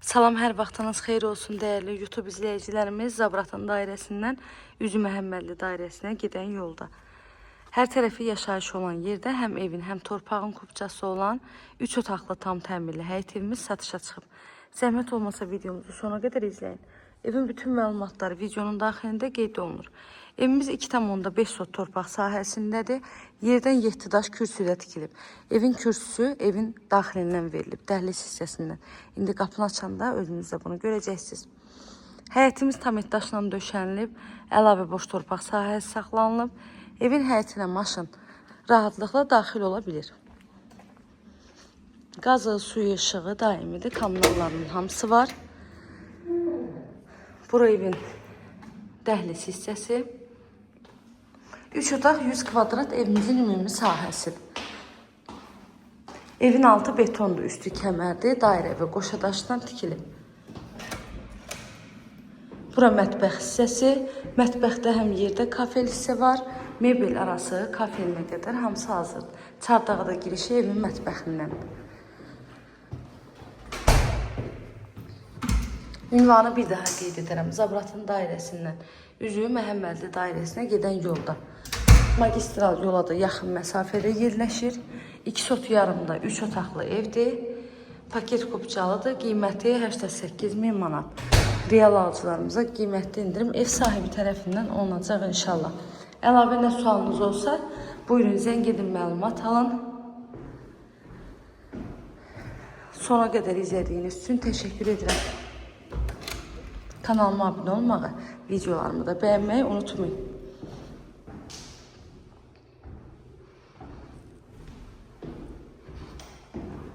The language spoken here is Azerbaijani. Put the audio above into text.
Salam, hər vaxtınız xeyir olsun dəyərli YouTube izləyicilərimiz. Zabratın dairəsindən Üzü Məhəmmədli dairəsinə gedən yolda. Hər tərəfi yaşayış olan yerdə həm evin, həm torpağın kupçası olan 3 otaqlı tam təmirli həyət evimiz satışa çıxıb. Zəhmət olmasa videomuzu sona qədər izləyin. Evin bütün məlumatları videonun daxilində qeyd olunur. Evimiz 2,5 sot torpaq sahəsindədir. Yerdən 7 daş kürsüdə tikilib. Evin kürsüsü evin daxilindən verilib, dəhliz hissəsindən. İndi qapını açanda özünüz də bunu görəcəksiniz. Həyətimiz tam daşla döşənilib, əlavə boş torpaq sahəsi saxlanılıb. Evin həyətinə maşın rahatlıqla daxil ola bilir. Qazı, suyu, işığı daimidir. Kommunallarının hamısı var. Bura evin dəhliz hissəsi. 3 otaq 100 kvadrat evimizin ümumi sahəsidir. Evin altı betondur, üstü kəmərdir, dairə və qoşadaşdan tikilib. Bura mətbəx hissəsi. Mətbəxdə həm yerdə kafel hissə var, mebel arası kafelinə qədər hamısı hazırdır. Çardağa da girişi evin mətbəxindəndir. Ünvanı bir daha qeyd edirəm. Zabratın dairəsindən Üzü Məhəmmədli dairəsinə gedən yolda. Magistral yola da yaxın məsafədə yerləşir. 2 sot yarımda 3 otaqlı evdir. Paket kupçalıdır. Qiyməti 88.000 manat. Real alıcılarımıza qiymətli indirim ev sahibi tərəfindən olunacaq inşallah. Əlavə nə sualınız olsa, buyurun zəng edin, məlumat alın. Sona qədər izlədiyiniz üçün təşəkkür edirəm. Kanalıma abunə olmağı, videolarımı da bəyənməyi unutmayın.